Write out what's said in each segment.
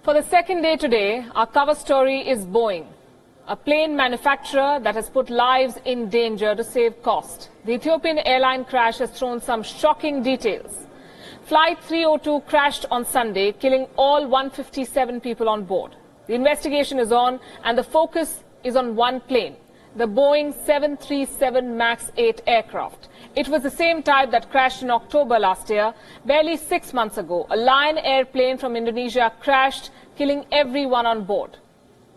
For the second day today, our cover story is Boeing, a plane manufacturer that has put lives in danger to save cost. The Ethiopian airline crash has thrown some shocking details. Flight 302 crashed on Sunday, killing all 157 people on board. The investigation is on, and the focus is on one plane, the Boeing 737 MAX 8 aircraft. It was the same type that crashed in October last year. Barely 6 months ago, a Lion airplane from Indonesia crashed, killing everyone on board.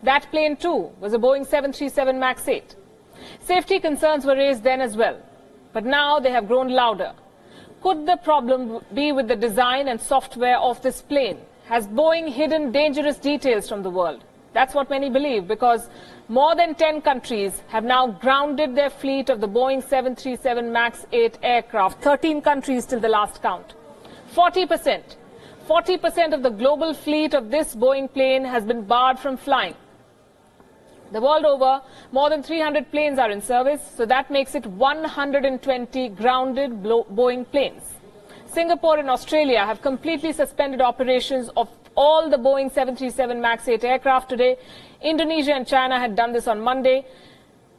That plane too was a Boeing 737 MAX 8. Safety concerns were raised then as well, but now they have grown louder. Could the problem be with the design and software of this plane? Has Boeing hidden dangerous details from the world? That's what many believe, because more than 10 countries have now grounded their fleet of the Boeing 737 MAX 8 aircraft, 13 countries till the last count. 40% of the global fleet of this Boeing plane has been barred from flying. The world over, more than 300 planes are in service, so that makes it 120 grounded Boeing planes. Singapore and Australia have completely suspended operations of all the Boeing 737 MAX 8 aircraft today. Indonesia and China had done this on Monday.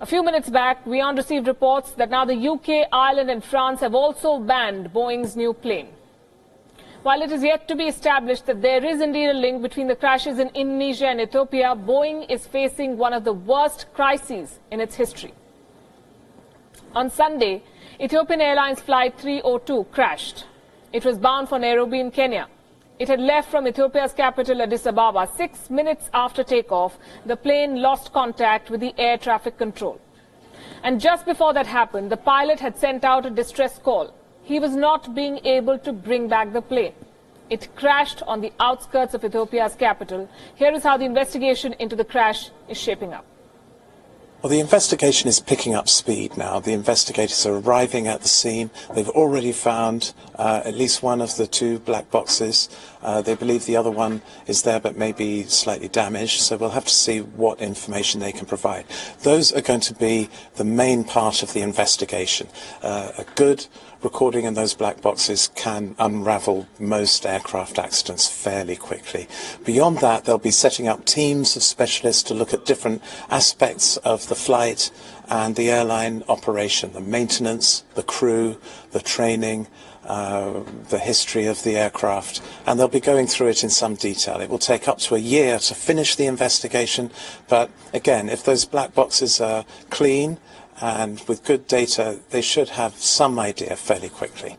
A few minutes back, Wion received reports that now the UK, Ireland and France have also banned Boeing's new plane. While it is yet to be established that there is indeed a link between the crashes in Indonesia and Ethiopia, Boeing is facing one of the worst crises in its history. On Sunday, Ethiopian Airlines Flight 302 crashed. It was bound for Nairobi in Kenya. It had left from Ethiopia's capital Addis Ababa. 6 minutes after takeoff, the plane lost contact with the air traffic control. And just before that happened, the pilot had sent out a distress call. He was not being able to bring back the plane. It crashed on the outskirts of Ethiopia's capital. Here is how the investigation into the crash is shaping up. Well, the investigation is picking up speed now. The investigators are arriving at the scene. They've already found at least one of the two black boxes. They believe the other one is there but may be slightly damaged, so we'll have to see what information they can provide. Those are going to be the main part of the investigation. A good recording in those black boxes can unravel most aircraft accidents fairly quickly. Beyond that, they'll be setting up teams of specialists to look at different aspects of the flight and the airline operation, the maintenance, the crew, the training, the history of the aircraft, and they'll be going through it in some detail. It will take up to a year to finish the investigation, but again, if those black boxes are clean and with good data, they should have some idea fairly quickly.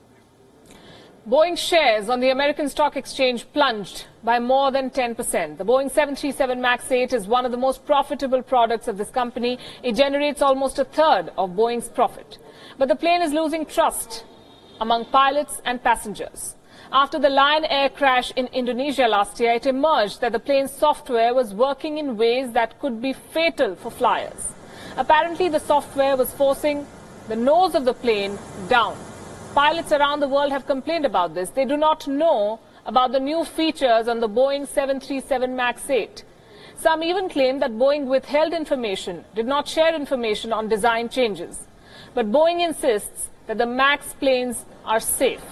Boeing shares on the American Stock Exchange plunged by more than 10%. The Boeing 737 MAX 8 is one of the most profitable products of this company. It generates almost a third of Boeing's profit. But the plane is losing trust among pilots and passengers. After the Lion Air crash in Indonesia last year, it emerged that the plane's software was working in ways that could be fatal for flyers. Apparently, the software was forcing the nose of the plane down. Pilots around the world have complained about this. They do not know about the new features on the Boeing 737 MAX 8. Some even claim that Boeing withheld information, did not share information on design changes. But Boeing insists that the MAX planes are safe.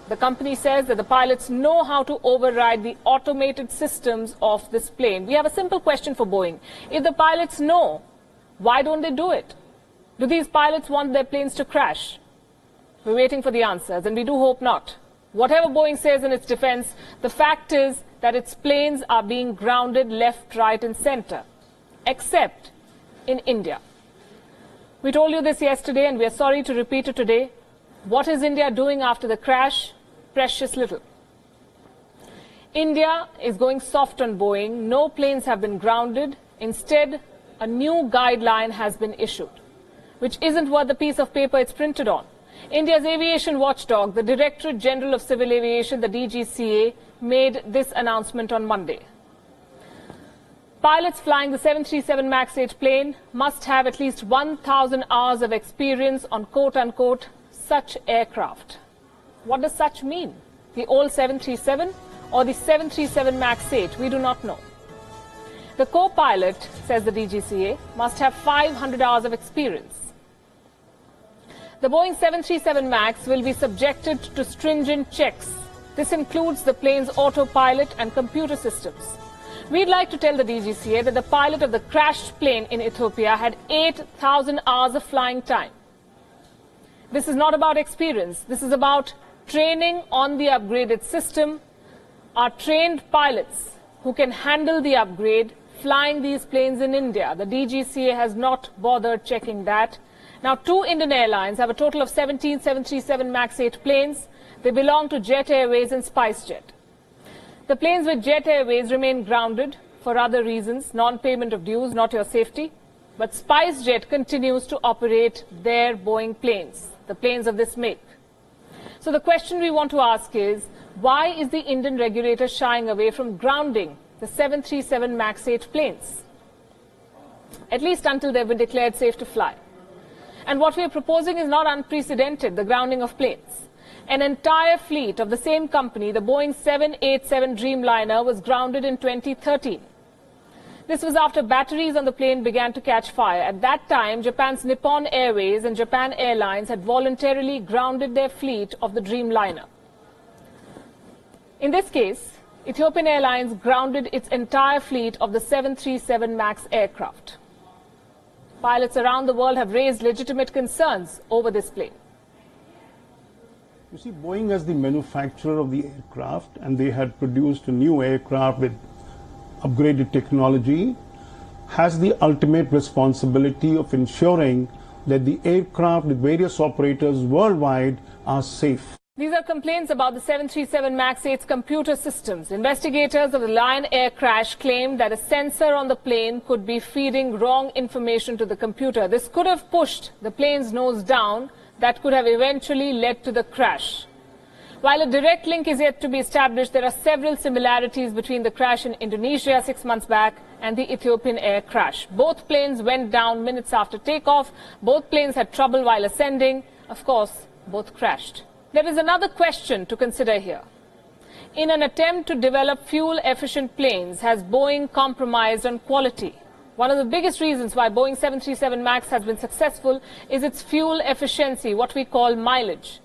The company says that the pilots know how to override the automated systems of this plane. We have a simple question for Boeing. If the pilots know, why don't they do it? Do these pilots want their planes to crash? We're waiting for the answers, and we do hope not. Whatever Boeing says in its defense, the fact is that its planes are being grounded left, right and center, except in India. We told you this yesterday, and we are sorry to repeat it today. What is India doing after the crash? Precious little. India is going soft on Boeing. No planes have been grounded. Instead, a new guideline has been issued, which isn't worth the piece of paper it's printed on. India's aviation watchdog, the Directorate General of Civil Aviation, the DGCA, made this announcement on Monday. Pilots flying the 737 MAX 8 plane must have at least 1,000 hours of experience on quote-unquote such aircraft. What does such mean? The old 737 or the 737 MAX 8? We do not know. The co-pilot, says the DGCA, must have 500 hours of experience. The Boeing 737 MAX will be subjected to stringent checks. This includes the plane's autopilot and computer systems. We'd like to tell the DGCA that the pilot of the crashed plane in Ethiopia had 8,000 hours of flying time. This is not about experience. This is about training on the upgraded system. Our trained pilots who can handle the upgrade flying these planes in India. The DGCA has not bothered checking that. Now, 2 Indian airlines have a total of 17 737 MAX 8 planes. They belong to Jet Airways and SpiceJet. The planes with Jet Airways remain grounded for other reasons, non-payment of dues, not your safety. But SpiceJet continues to operate their Boeing planes, the planes of this make. So the question we want to ask is, why is the Indian regulator shying away from grounding the 737 MAX 8 planes? At least until they've been declared safe to fly. And what we are proposing is not unprecedented, the grounding of planes. An entire fleet of the same company, the Boeing 787 Dreamliner, was grounded in 2013. This was after batteries on the plane began to catch fire. At that time, Japan's Nippon Airways and Japan Airlines had voluntarily grounded their fleet of the Dreamliner. In this case, Ethiopian Airlines grounded its entire fleet of the 737 MAX aircraft. Pilots around the world have raised legitimate concerns over this plane. You see, Boeing as the manufacturer of the aircraft, and they had produced a new aircraft with upgraded technology, has the ultimate responsibility of ensuring that the aircraft with various operators worldwide are safe. These are complaints about the 737 MAX 8's computer systems. Investigators of the Lion Air crash claimed that a sensor on the plane could be feeding wrong information to the computer. This could have pushed the plane's nose down. That could have eventually led to the crash. While a direct link is yet to be established, there are several similarities between the crash in Indonesia 6 months back and the Ethiopian Air crash. Both planes went down minutes after takeoff. Both planes had trouble while ascending. Of course, both crashed. There is another question to consider here. In an attempt to develop fuel-efficient planes, has Boeing compromised on quality? One of the biggest reasons why Boeing 737 MAX has been successful is its fuel efficiency, what we call mileage,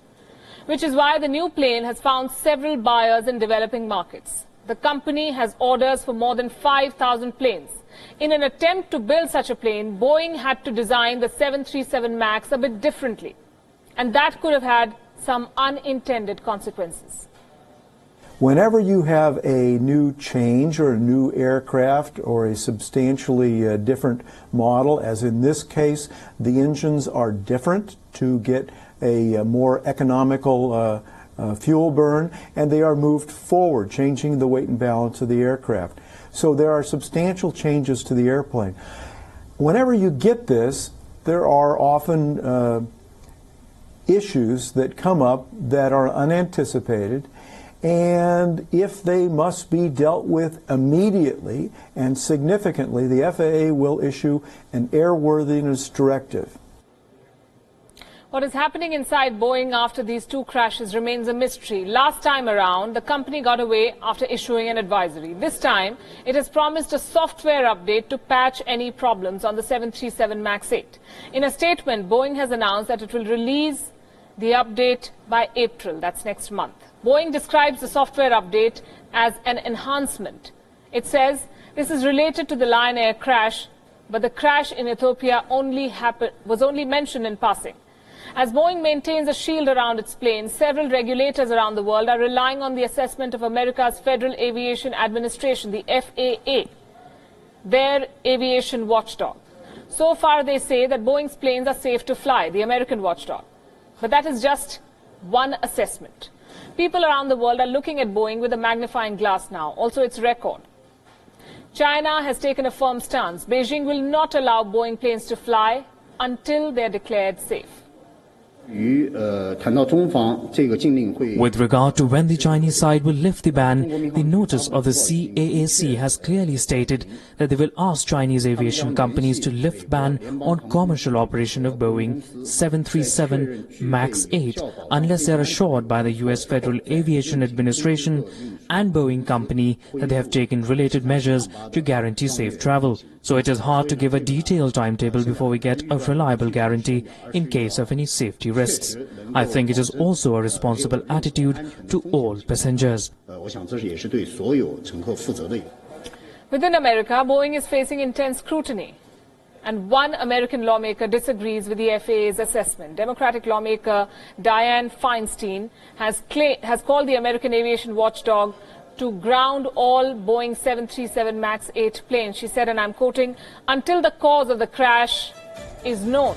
which is why the new plane has found several buyers in developing markets. The company has orders for more than 5,000 planes. In an attempt to build such a plane, Boeing had to design the 737 MAX a bit differently, and that could have had some unintended consequences. Whenever you have a new change or a new aircraft or a substantially different model, as in this case, the engines are different to get a more economical fuel burn, and they are moved forward, changing the weight and balance of the aircraft. So there are substantial changes to the airplane. Whenever you get this, there are often issues that come up that are unanticipated, and if they must be dealt with immediately and significantly, the FAA will issue an airworthiness directive. What is happening inside Boeing after these 2 crashes remains a mystery. Last time around, the company got away after issuing an advisory. This time, it has promised a software update to patch any problems on the 737 MAX 8. In a statement, Boeing has announced that it will release the update by April, that's next month. Boeing describes the software update as an enhancement. It says this is related to the Lion Air crash, but the crash in Ethiopia was only mentioned in passing. As Boeing maintains a shield around its planes, several regulators around the world are relying on the assessment of America's Federal Aviation Administration, the FAA, their aviation watchdog. So far, they say that Boeing's planes are safe to fly, the American watchdog. But that is just one assessment. People around the world are looking at Boeing with a magnifying glass now, also its record. China has taken a firm stance. Beijing will not allow Boeing planes to fly until they are declared safe. With regard to when the Chinese side will lift the ban, the notice of the CAAC has clearly stated that they will ask Chinese aviation companies to lift ban on commercial operation of Boeing 737 MAX 8 unless they are assured by the US Federal Aviation Administration and Boeing company that they have taken related measures to guarantee safe travel. So it is hard to give a detailed timetable before we get a reliable guarantee in case of any safety risks. I think it is also a responsible attitude to all passengers. Within America, Boeing is facing intense scrutiny. And one American lawmaker disagrees with the FAA's assessment. Democratic lawmaker Dianne Feinstein has called the American aviation watchdog to ground all Boeing 737 MAX 8 planes. She said, and I'm quoting, "Until the cause of the crash is known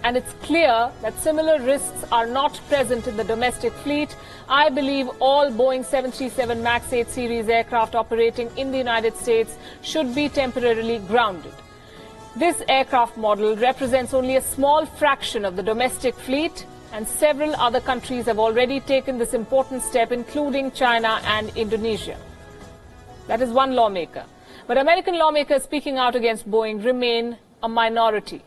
and it's clear that similar risks are not present in the domestic fleet, I believe all Boeing 737 MAX 8 series aircraft operating in the United States should be temporarily grounded." This aircraft model represents only a small fraction of the domestic fleet, and several other countries have already taken this important step, including China and Indonesia. That is one lawmaker. But American lawmakers speaking out against Boeing remain a minority.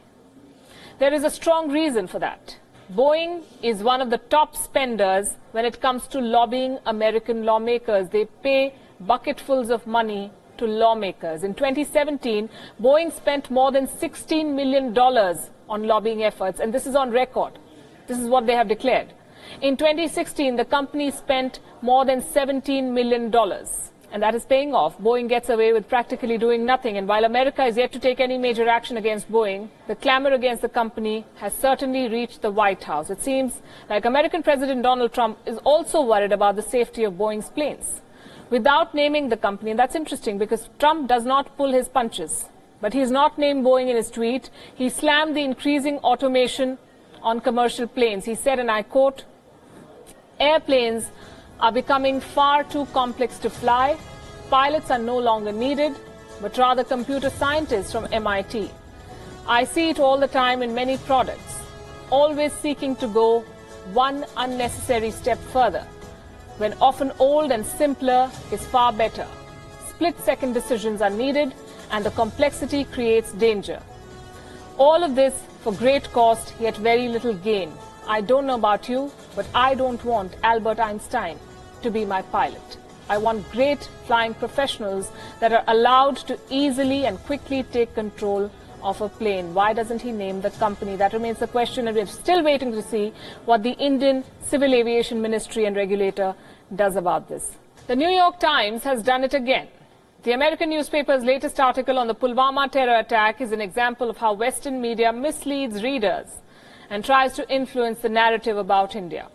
There is a strong reason for that. Boeing is one of the top spenders when it comes to lobbying American lawmakers. They pay bucketfuls of money to lawmakers. In 2017, Boeing spent more than $16 million on lobbying efforts, and this is on record. This is what they have declared. In 2016, the company spent more than $17 million, and that is paying off. Boeing gets away with practically doing nothing, and while America is yet to take any major action against Boeing, the clamor against the company has certainly reached the White House. It seems like American President Donald Trump is also worried about the safety of Boeing's planes, without naming the company. And that's interesting because Trump does not pull his punches. But he's not named Boeing in his tweet. He slammed the increasing automation on commercial planes. He said, and I quote, "Airplanes are becoming far too complex to fly. Pilots are no longer needed, but rather computer scientists from MIT. I see it all the time in many products, always seeking to go one unnecessary step further, when often old and simpler is far better. Split-second decisions are needed, and the complexity creates danger. All of this for great cost, yet very little gain. I don't know about you, but I don't want Albert Einstein to be my pilot. I want great flying professionals that are allowed to easily and quickly take control of a plane." Why doesn't he name the company? That remains the question, and we're still waiting to see what the Indian Civil Aviation Ministry and regulator does about this. The New York Times has done it again. The American newspaper's latest article on the Pulwama terror attack is an example of how Western media misleads readers and tries to influence the narrative about India.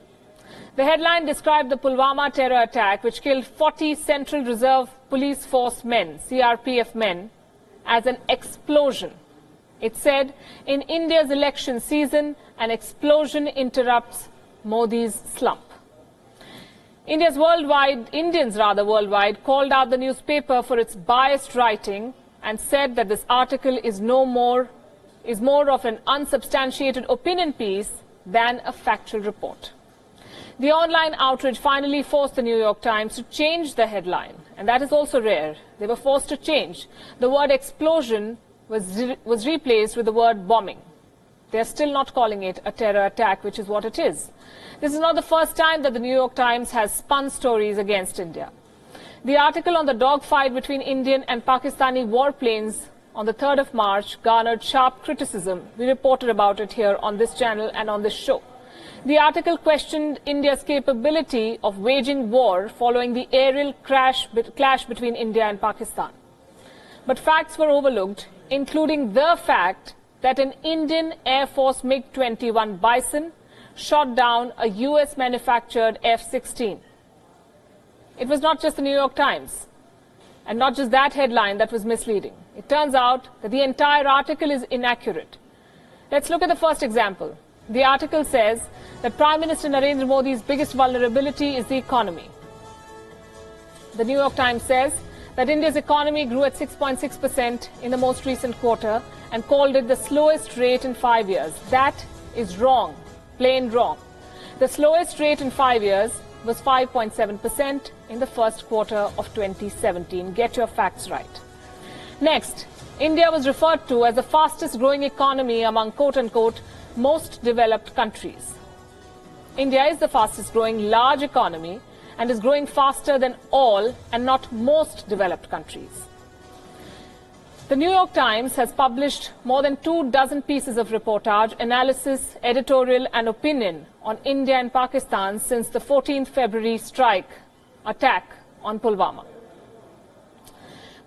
The headline described the Pulwama terror attack, which killed 40 Central Reserve Police Force men, CRPF men, as an explosion. It said, "In India's election season, an explosion interrupts Modi's slump." Indians worldwide called out the newspaper for its biased writing and said that this article is more of an unsubstantiated opinion piece than a factual report. The online outrage finally forced the New York Times to change the headline, and that is also rare. They were forced to change. The word explosion was replaced with the word bombing. They're still not calling it a terror attack, which is what it is. This is not the first time that the New York Times has spun stories against India. The article on the dogfight between Indian and Pakistani warplanes on the 3rd of March garnered sharp criticism. We reported about it here on this channel and on this show. The article questioned India's capability of waging war following the aerial clash between India and Pakistan. But facts were overlooked, including the fact that an Indian Air Force MiG-21 Bison shot down a US-manufactured F-16. It was not just the New York Times, and not just that headline that was misleading. It turns out that the entire article is inaccurate. Let's look at the first example. The article says that Prime Minister Narendra Modi's biggest vulnerability is the economy. The New York Times says that India's economy grew at 6.6% in the most recent quarter and called it the slowest rate in 5 years. That is wrong, plain wrong. The slowest rate in 5 years was 5.7% in the first quarter of 2017. Get your facts right. Next, India was referred to as the fastest growing economy among quote-unquote most developed countries. India is the fastest growing large economy and is growing faster than all and not most developed countries. The New York Times has published more than 24 pieces of reportage, analysis, editorial and opinion on India and Pakistan since the 14th February attack on Pulwama.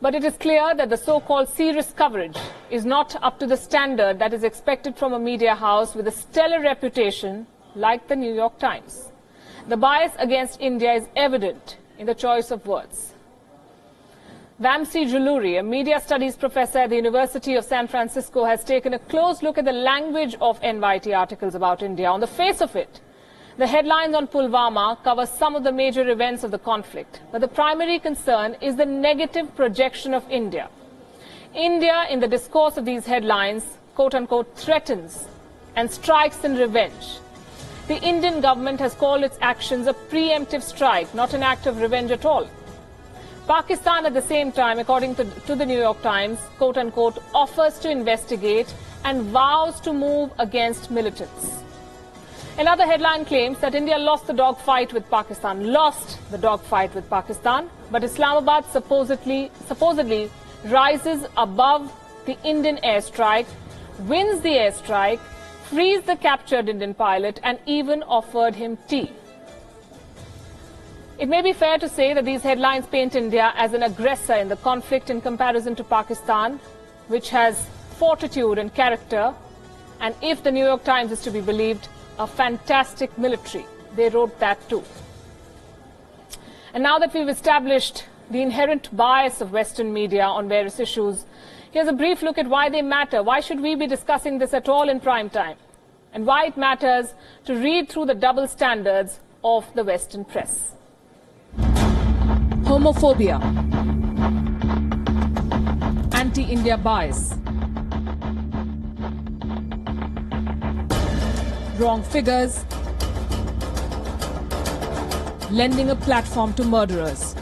But it is clear that the so-called serious coverage is not up to the standard that is expected from a media house with a stellar reputation like the New York Times. The bias against India is evident in the choice of words. Vamsi Juluri, a media studies professor at the University of San Francisco, has taken a close look at the language of NYT articles about India. On the face of it, the headlines on Pulwama cover some of the major events of the conflict, but the primary concern is the negative projection of India. India, in the discourse of these headlines, quote-unquote, threatens and strikes in revenge. The Indian government has called its actions a preemptive strike, not an act of revenge at all. Pakistan, at the same time, according to the New York Times, quote-unquote, offers to investigate and vows to move against militants. Another headline claims that India lost the dogfight with Pakistan, but Islamabad supposedly rises above the Indian airstrike, wins the airstrike, frees the captured Indian pilot, and even offered him tea. It may be fair to say that these headlines paint India as an aggressor in the conflict in comparison to Pakistan, which has fortitude and character, and if the New York Times is to be believed, a fantastic military. They wrote that too. And now that we've established the inherent bias of Western media on various issues, here's a brief look at why they matter. Why should we be discussing this at all in prime time? And why it matters to read through the double standards of the Western press. Homophobia. Anti-India bias. Wrong figures. Lending a platform to murderers.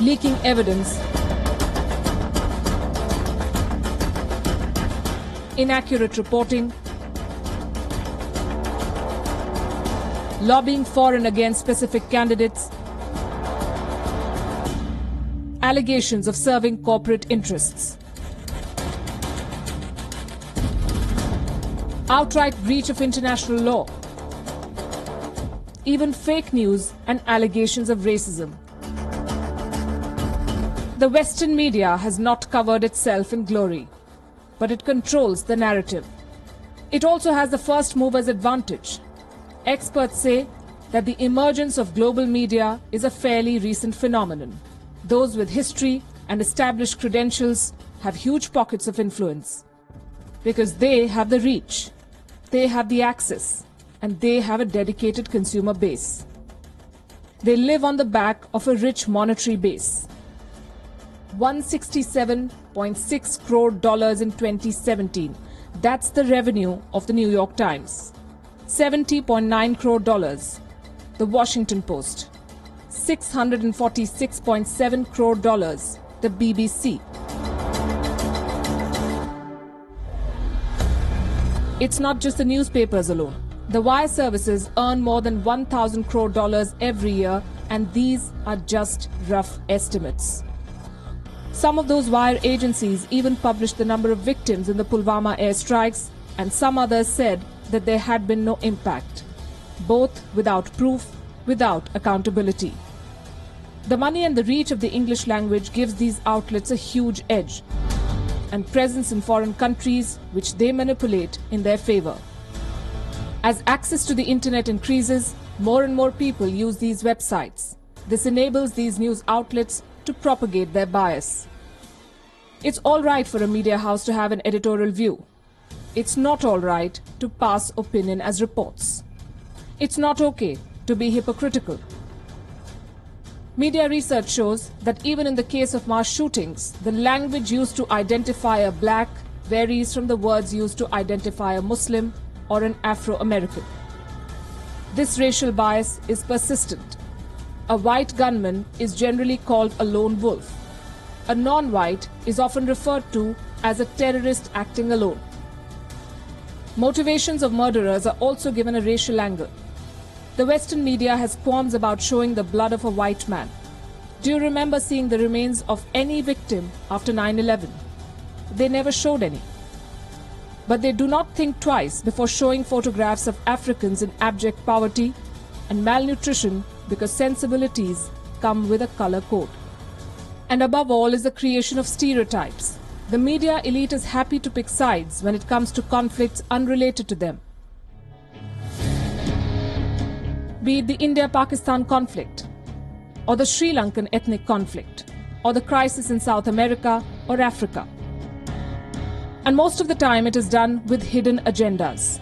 Leaking evidence. Inaccurate reporting. Lobbying for and against specific candidates. Allegations of serving corporate interests. Outright breach of international law. Even fake news and allegations of racism. The Western media has not covered itself in glory, but it controls the narrative. It also has the first mover's advantage. Experts say that the emergence of global media is a fairly recent phenomenon. Those with history and established credentials have huge pockets of influence because they have the reach, they have the access, and they have a dedicated consumer base. They live on the back of a rich monetary base. $167.6 crore in 2017. That's the revenue of the New York Times. $70.9 crore. The Washington Post. $646.7 crore. The BBC. It's not just the newspapers alone. The wire services earn more than $1,000 crore every year, and these are just rough estimates. Some of those wire agencies even published the number of victims in the Pulwama airstrikes, and some others said that there had been no impact, both without proof, without accountability. The money and the reach of the English language gives these outlets a huge edge and presence in foreign countries which they manipulate in their favor. As access to the internet increases, more and more people use these websites. This enables these news outlets to propagate their bias. It's all right for a media house to have an editorial view. It's not all right to pass opinion as reports. It's not okay to be hypocritical. Media research shows that even in the case of mass shootings, the language used to identify a black varies from the words used to identify a Muslim or an Afro-American. This racial bias is persistent. A white gunman is generally called a lone wolf. A non-white is often referred to as a terrorist acting alone. Motivations of murderers are also given a racial angle. The Western media has qualms about showing the blood of a white man. Do you remember seeing the remains of any victim after 9/11? They never showed any. But they do not think twice before showing photographs of Africans in abject poverty and malnutrition because sensibilities come with a color code. And above all is the creation of stereotypes. The media elite is happy to pick sides when it comes to conflicts unrelated to them. Be it the India-Pakistan conflict, or the Sri Lankan ethnic conflict, or the crisis in South America or Africa. And most of the time it is done with hidden agendas.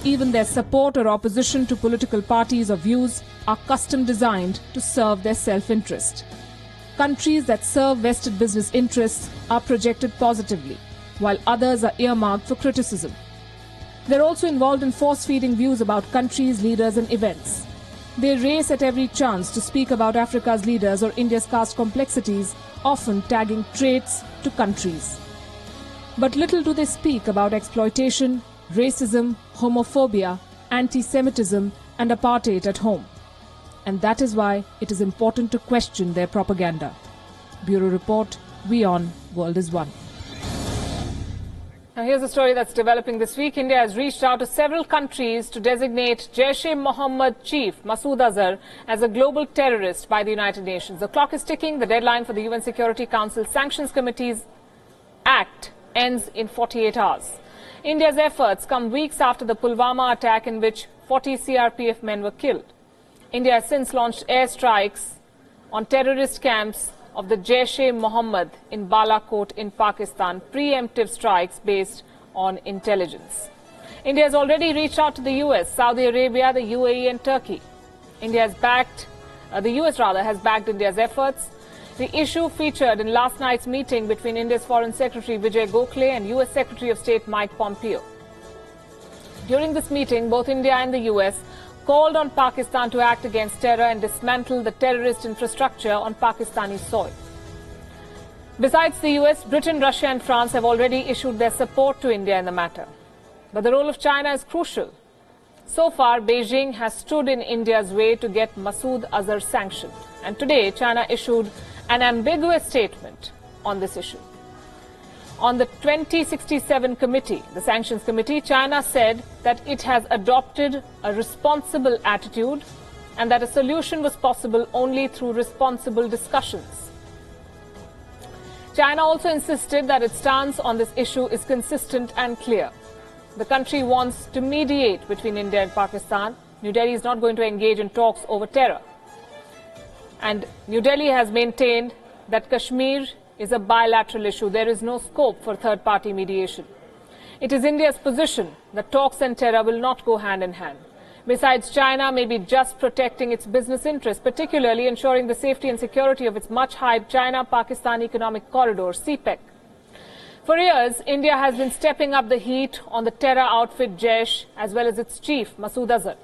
Even their support or opposition to political parties or views are custom designed to serve their self-interest. Countries that serve vested business interests are projected positively, while others are earmarked for criticism. They're also involved in force-feeding views about countries, leaders and events. They race at every chance to speak about Africa's leaders or India's caste complexities, often tagging traits to countries. But little do they speak about exploitation, racism, homophobia, anti-Semitism and apartheid at home. And that is why it is important to question their propaganda. Bureau Report, Wion, World is One. Now here's a story that's developing this week. India has reached out to several countries to designate Jaish-e-Mohammed chief Masood Azhar as a global terrorist by the United Nations. The clock is ticking. The deadline for the UN Security Council Sanctions Committee's act ends in 48 hours. India's efforts come weeks after the Pulwama attack in which 40 CRPF men were killed. India has since launched airstrikes on terrorist camps of the Jaish-e-Mohammed in Balakot in Pakistan, preemptive strikes based on intelligence. India has already reached out to the US, Saudi Arabia, the UAE and Turkey. The US has backed India's efforts. The issue featured in last night's meeting between India's Foreign Secretary Vijay Gokhale and US Secretary of State Mike Pompeo. During this meeting, both India and the US called on Pakistan to act against terror and dismantle the terrorist infrastructure on Pakistani soil. Besides the US, Britain, Russia and France have already issued their support to India in the matter. But the role of China is crucial. So far, Beijing has stood in India's way to get Masood Azhar sanctioned. And today, China issued an ambiguous statement on this issue. On the 2067 committee, the Sanctions Committee, China said that it has adopted a responsible attitude and that a solution was possible only through responsible discussions. China also insisted that its stance on this issue is consistent and clear. The country wants to mediate between India and Pakistan. New Delhi is not going to engage in talks over terror. And New Delhi has maintained that Kashmir is a bilateral issue. There is no scope for third-party mediation. It is India's position that talks and terror will not go hand in hand. Besides, China may be just protecting its business interests, particularly ensuring the safety and security of its much-hyped China-Pakistan Economic Corridor, CPEC. For years, India has been stepping up the heat on the terror outfit Jaish as well as its chief, Masood Azhar.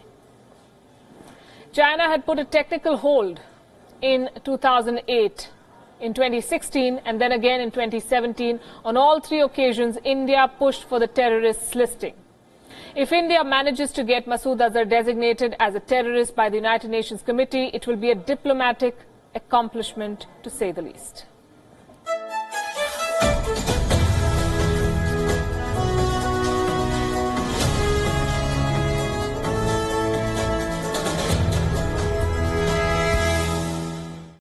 China had put a technical hold in 2008, in 2016 and then again in 2017. On all three occasions, India pushed for the terrorists listing. If India manages to get Masood Azhar designated as a terrorist by the United Nations Committee, it will be a diplomatic accomplishment to say the least.